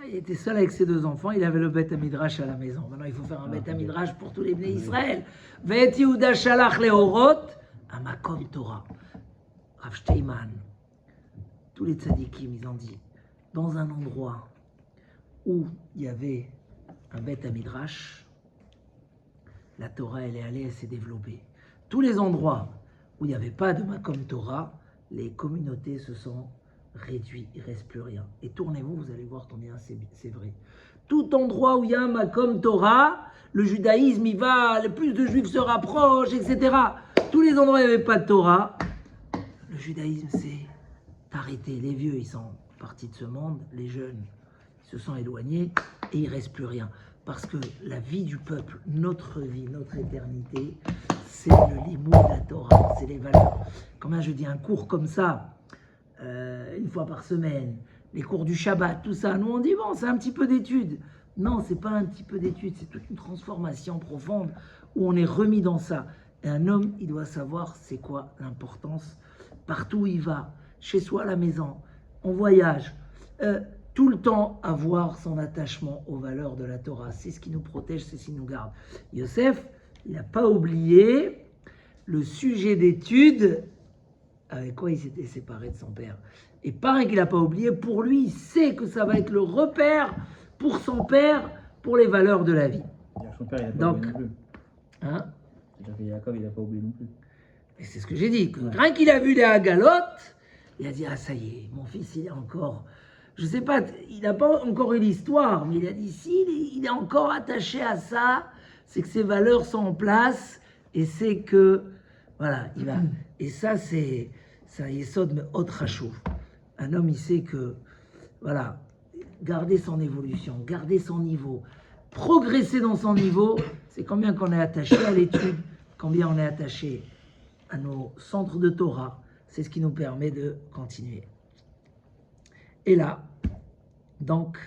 Il était seul avec ses deux enfants, il avait le beth à midrash à la maison. Maintenant, il faut faire un beth à midrash pour tous les bnei Israël. Ve'et Yehuda shalach lehorot à Makom Torah. Rav Steinman, tous les tzadikim, ils ont dit, dans un endroit où il y avait un beth à midrash, la Torah, elle s'est développée. Tous les endroits où il n'y avait pas de Makom Torah, les communautés se sont réduites, il ne reste plus rien. Et tournez-vous, vous allez voir combien c'est vrai. Tout endroit où il y a un Makom Torah, le judaïsme, il va, le plus de juifs se rapprochent, etc. Tous les endroits où il n'y avait pas de Torah, le judaïsme s'est arrêté. Les vieux, ils sont partis de ce monde, les jeunes se sont éloignés et il ne reste plus rien. Parce que la vie du peuple, notre vie, notre éternité, c'est le limoud de la Torah, c'est les valeurs. Quand je dis un cours comme ça, une fois par semaine, les cours du Shabbat, tout ça, nous on dit bon, c'est un petit peu d'études. Non, c'est pas un petit peu d'études, c'est toute une transformation profonde où on est remis dans ça. Et un homme, il doit savoir c'est quoi l'importance. Partout où il va, chez soi à la maison, en voyage, tout le temps avoir son attachement aux valeurs de la Torah. C'est ce qui nous protège, c'est ce qui nous garde. Yosef, il n'a pas oublié le sujet d'étude avec quoi il s'était séparé de son père. Et pareil qu'il n'a pas oublié, pour lui, il sait que ça va être le repère pour son père, pour les valeurs de la vie. Son père, il a pas Donc, oublié non plus. hein, C'est-à-dire que Yaakov, il n'a pas oublié non plus. et c'est ce que j'ai dit, que rien qu'il a vu les Hagalotes, il a dit, ah ça y est, mon fils il est encore, je sais pas, il n'a pas encore eu l'histoire, mais il a dit, si, il est encore attaché à ça, c'est que ses valeurs sont en place, et c'est que, voilà, il va, et ça c'est un yesod mais autre chauve. Un homme, il sait que, voilà, garder son évolution, garder son niveau, progresser dans son niveau, c'est combien qu'on est attaché à l'étude, combien on est attaché à nos centres de Torah, c'est ce qui nous permet de continuer. Et là, donc,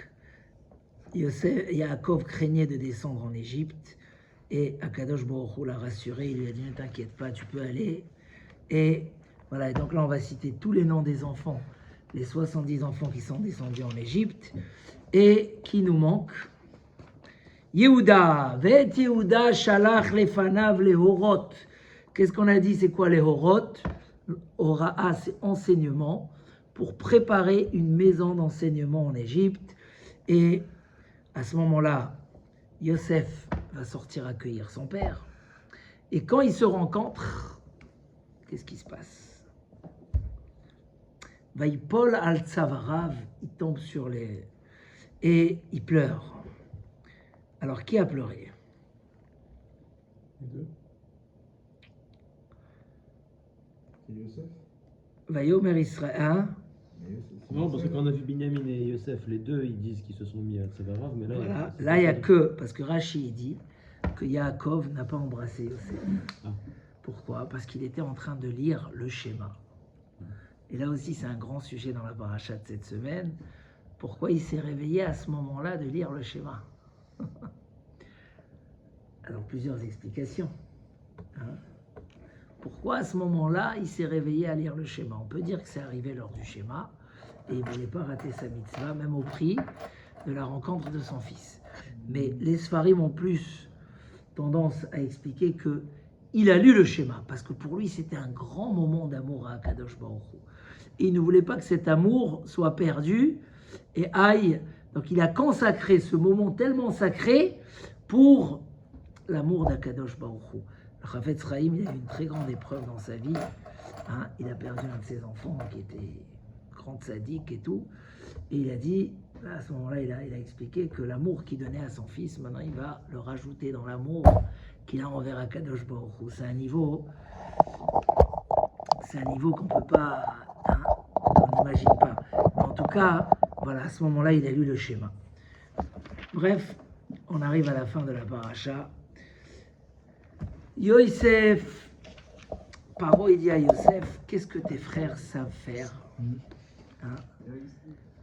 Yaakov craignait de descendre en Égypte, et Akadosh Baruch Hu l'a rassuré, il lui a dit, ne t'inquiète pas, tu peux aller. Et voilà, et donc là, on va citer tous les noms des enfants, les 70 enfants qui sont descendus en Égypte, et qui nous manquent. Yehuda, Vet Yehuda, Shalach lefanav lehorot. Qu'est-ce qu'on a dit, c'est quoi les horot? Horaa, c'est enseignement, pour préparer une maison d'enseignement en Égypte. Et à ce moment-là, Yosef va sortir accueillir son père. Et quand ils se rencontrent, qu'est-ce qui se passe? Vaïpol al tzavarav, il tombe sur les... et il pleure. Alors, qui a pleuré? Les deux. C'est Yosef. Vayomer Israël, hein? Mais Yosef, c'est Non, parce que Yosef. quand on a vu Binyamin et Yosef, les deux, ils disent qu'ils se sont mis à Tsavarav, mais là, Voilà. c'est Là, il n'y a pas- que, parce que Rashi dit que Yaakov n'a pas embrassé Yosef. Ah. Pourquoi? Parce qu'il était en train de lire le schéma. Et là aussi, c'est un grand sujet dans la paracha de cette semaine. Pourquoi il s'est réveillé à ce moment-là de lire le schéma? Alors, plusieurs explications. Hein? Pourquoi à ce moment-là, il s'est réveillé à lire le schéma? On peut dire que c'est arrivé lors du schéma, et il ne voulait pas rater sa mitzvah, même au prix de la rencontre de son fils. Mais les Sfarim ont plus tendance à expliquer que il a lu le schéma, parce que pour lui, c'était un grand moment d'amour à Kadosh Baruch Hu. Et il ne voulait pas que cet amour soit perdu et aille. Donc il a consacré ce moment tellement sacré pour l'amour d'Akadosh Baruch Hu. Le Chafetz Chaim, il a eu une très grande épreuve dans sa vie. Hein, il a perdu un de ses enfants qui était grand sadique et tout. Et il a dit, là, à ce moment-là, il a expliqué que l'amour qu'il donnait à son fils, maintenant il va le rajouter dans l'amour qu'il a envers Akadosh Baruch Hu. C'est un niveau qu'on ne peut pas, hein, on n'imagine pas. Mais en tout cas, voilà, à ce moment-là, il a lu le schéma. Bref, on arrive à la fin de la paracha. Yosef, Paro, il dit à Yosef, qu'est-ce que tes frères savent faire? Hein?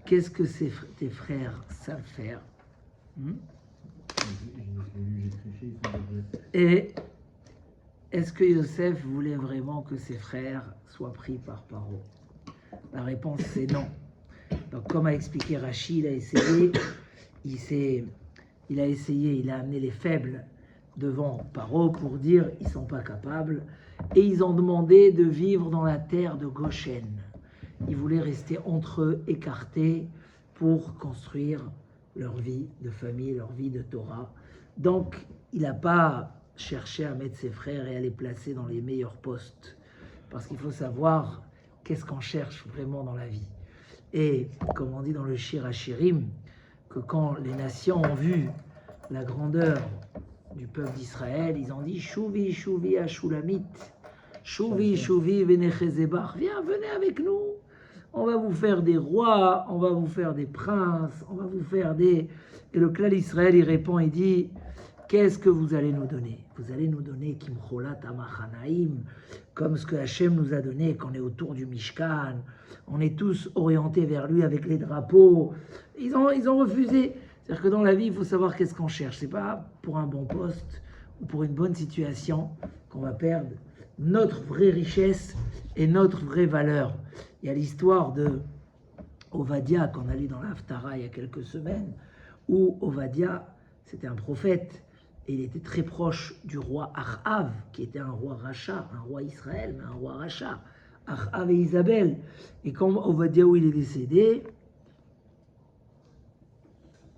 Qu'est-ce que tes frères savent faire? J'ai triché, ils sont devrés. Et est-ce que Yosef voulait vraiment que ses frères soient pris par Paro? La réponse c'est non. Donc comme a expliqué Rashi, il a amené les faibles devant Paro pour dire ils sont pas capables, et ils ont demandé de vivre dans la terre de Goshen. Ils voulaient rester entre eux, écartés, pour construire leur vie de famille, leur vie de Torah. Donc il n'a pas cherché à mettre ses frères et à les placer dans les meilleurs postes, parce qu'il faut savoir qu'est-ce qu'on cherche vraiment dans la vie. Et comme on dit dans le Shir HaShirim, que quand les nations ont vu la grandeur du peuple d'Israël, ils ont dit Chouvi, Chouvi, Ashulamit, Chouvi, Chouvi, Venechezebach, viens, venez avec nous, on va vous faire des rois, on va vous faire des princes, on va vous faire des... Et le clan d'Israël, il répond, il dit, qu'est-ce que vous allez nous donner? Vous allez nous donner Kimcholat Amachanaim, comme ce que Hachem nous a donné, qu'on est autour du Mishkan, on est tous orientés vers lui avec les drapeaux. Ils ont refusé. C'est-à-dire que dans la vie, il faut savoir qu'est-ce qu'on cherche. C'est pas pour un bon poste ou pour une bonne situation qu'on va perdre notre vraie richesse et notre vraie valeur. Il y a l'histoire de Ovadia qu'on a lu dans l'Haftara il y a quelques semaines, où Ovadia, c'était un prophète, et il était très proche du roi Achav, qui était un roi Racha, un roi Israël, mais un roi Racha, Achav et Isabelle. Et quand Ovadia, où il est décédé,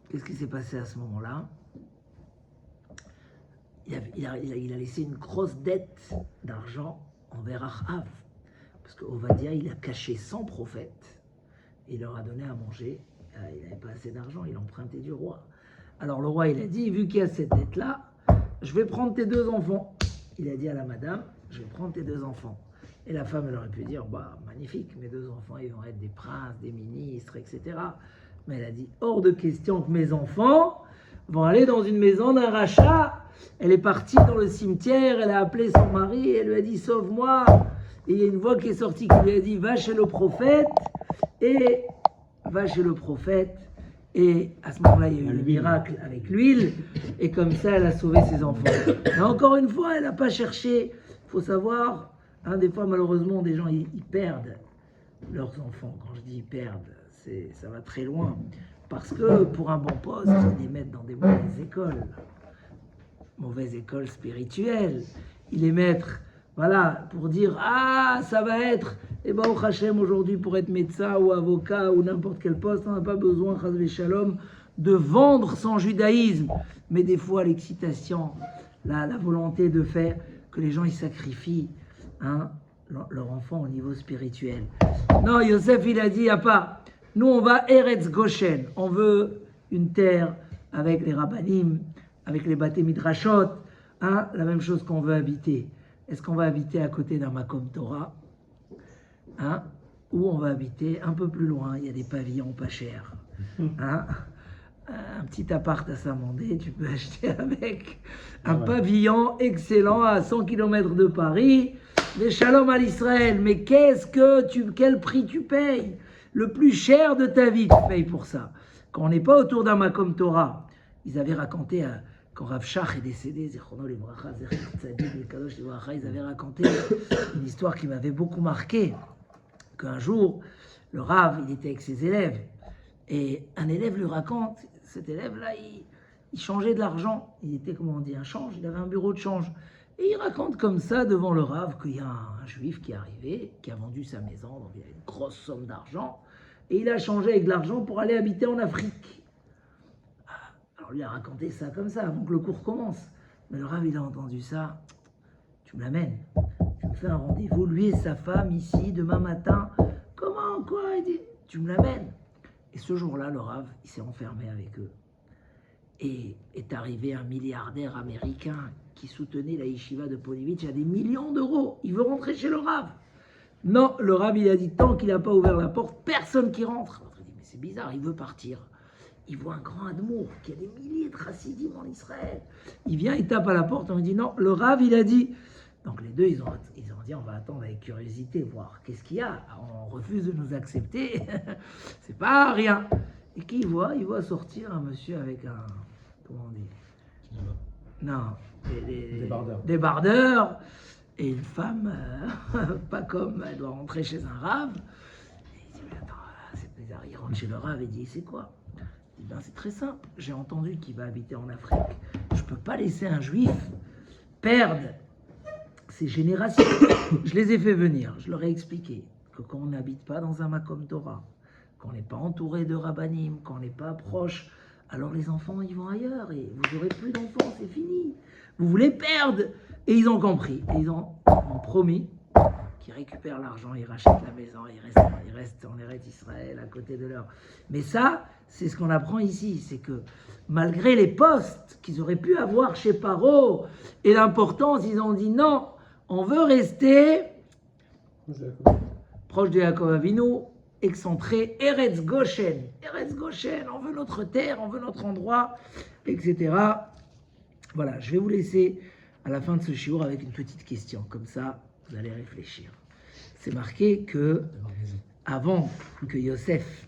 qu'est-ce qui s'est passé à ce moment-là? il a laissé une grosse dette d'argent envers Achav. Parce qu'Ovadia, il a caché 100 prophètes. Il leur a donné à manger. Il n'avait pas assez d'argent, il a emprunté du roi. Alors le roi, il a dit, vu qu'il y a cette dette-là, je vais prendre tes 2 enfants. Il a dit à la madame, je vais prendre tes 2 enfants. Et la femme, elle aurait pu dire, bah magnifique, mes 2 enfants, ils vont être des princes, des ministres, etc. Mais elle a dit, hors de question que mes enfants vont aller dans une maison d'un rachat. Elle est partie dans le cimetière, elle a appelé son mari, et elle lui a dit, sauve-moi. Et il y a une voix qui est sortie qui lui a dit, va chez le prophète, et à ce moment-là, il y a eu le miracle avec l'huile, et comme ça, elle a sauvé ses enfants. Mais encore une fois, elle n'a pas cherché. Il faut savoir, des fois, malheureusement, des gens, ils perdent leurs enfants. Quand je dis ils perdent, ça va très loin. Parce que pour un bon poste, ils les mettent dans des mauvaises écoles spirituelles. Ils les mettent, voilà, pour dire, ça va être, au Hachem, aujourd'hui, pour être médecin ou avocat ou n'importe quel poste, on n'a pas besoin, Chas v'Shalom, de vendre son judaïsme. Mais des fois, l'excitation, la volonté de faire que les gens, ils sacrifient leur enfant au niveau spirituel. Non, Yosef, il a dit, il n'y a pas. Nous, on va Eretz Goshen. On veut une terre avec les rabbanim, avec les Baté Midrashot, la même chose qu'on veut habiter. Est-ce qu'on va habiter à côté d'un Makom Torah, ou on va habiter un peu plus loin? Il y a des pavillons pas chers. Un petit appart à Saint-Mandé, tu peux acheter avec un pavillon excellent à 100 km de Paris. Mais shalom à l'Israël. Mais quel prix tu payes? Le plus cher de ta vie, tu payes pour ça. Quand on n'est pas autour d'un Makom Torah, ils avaient raconté, quand Rav Shach est décédé, ils avaient raconté une histoire qui m'avait beaucoup marqué. Qu'un jour, le Rav, il était avec ses élèves, et un élève lui raconte, cet élève-là, il changeait de l'argent, il était, comment on dit, un change, il avait un bureau de change. Et il raconte comme ça devant le Rav qu'il y a un juif qui est arrivé, qui a vendu sa maison, donc il a une grosse somme d'argent, et il a changé avec de l'argent pour aller habiter en Afrique. Alors lui a raconté ça comme ça, avant que le cours commence. Mais le Rav, il a entendu ça, tu me l'amènes, tu me fais un rendez-vous, lui et sa femme ici, demain matin. Comment, quoi? Il dit, tu me l'amènes. Et ce jour-là, le Rav, il s'est enfermé avec eux. Et est arrivé un milliardaire américain qui soutenait la yeshiva de Polivitch à des millions d'euros. Il veut rentrer chez le Rav. Non, le Rav, il a dit, tant qu'il n'a pas ouvert la porte, personne qui rentre. Il dit, mais c'est bizarre, il veut partir. Il voit un grand Admour qui a des milliers de chassidim en Israël. Il vient, il tape à la porte, on lui dit, non, le Rav, il a dit. Donc les deux, ils ont dit, on va attendre avec curiosité, voir qu'est-ce qu'il y a. On refuse de nous accepter, c'est pas rien. Et qui il voit sortir un monsieur avec un, comment on dit? Non, des bardeurs, et une femme, pas comme, elle doit rentrer chez un Rav. Et il dit, mais attends, c'est bizarre, il rentre chez le Rav et dit, c'est quoi? Il dit, ben c'est très simple, j'ai entendu qu'il va habiter en Afrique. Je peux pas laisser un juif perdre ces générations. Je les ai fait venir, je leur ai expliqué que quand on n'habite pas dans un Makom Torah, qu'on n'est pas entouré de rabbanim, qu'on n'est pas proche, alors les enfants ils vont ailleurs et vous n'aurez plus d'enfants, c'est fini. Vous voulez perdre. Et ils ont compris, et ils ont promis qu'ils récupèrent l'argent, ils rachètent la maison, ils restent en Eretz Israël à côté de leur. Mais ça, c'est ce qu'on apprend ici, c'est que malgré les postes qu'ils auraient pu avoir chez Paro et l'importance, ils ont dit non, on veut rester proche de Yaakov Avinu, excentré, Eretz Goshen, on veut notre terre, on veut notre endroit, etc. Voilà, je vais vous laisser à la fin de ce shiur avec une petite question, comme ça vous allez réfléchir. C'est marqué que avant que Yosef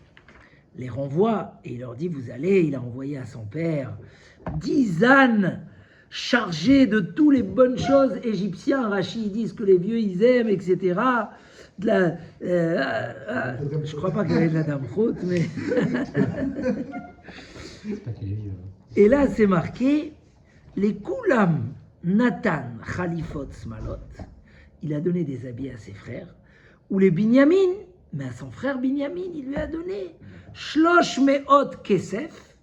les renvoie et il leur dit vous allez, il a envoyé à son père 10 ânes chargés de toutes les bonnes choses égyptiennes. Rachid dit ce que les vieux ils aiment, etc. Je crois pas qu'il y avait de la dame route, mais C'est pas qu'il est vieux. Et là c'est marqué les Koulam Nathan Khalifot Smalot. Il a donné des habits à ses frères, ou les Binyamin, mais à son frère Binyamin, il lui a donné Shlosh Meot Kesef,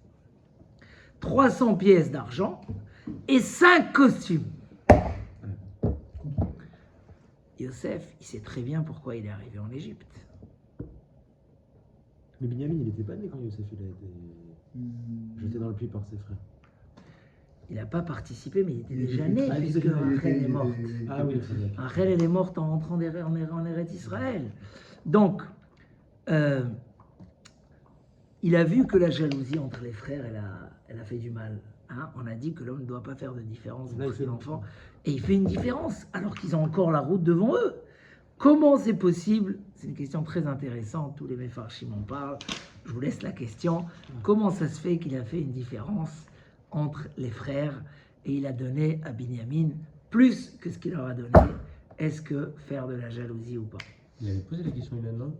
300 pièces d'argent, et 5 costumes. Yosef, il sait très bien pourquoi il est arrivé en Égypte. Mais Binyamin, il n'était pas né quand Youssef il a été jeté dans le puits par ses frères. Il n'a pas participé, mais il était déjà était- né, Ah, il puisque était- Rachel est morte. Ah oui, c'est vrai. Rachel, elle est morte en rentrant en Eretz Israël. Donc, il a vu que la jalousie entre les frères, elle a fait du mal. Hein, on a dit que l'homme ne doit pas faire de différence Là, il entre fait ses enfants. Et il fait une différence, alors qu'ils ont encore la route devant eux. Comment c'est possible? C'est une question très intéressante, tous les méfarchim en parlent. Je vous laisse la question. Comment ça se fait qu'il a fait une différence entre les frères et il a donné à Binyamin plus que ce qu'il leur a donné? Est-ce que faire de la jalousie ou pas? Il avait posé la question il y a un an.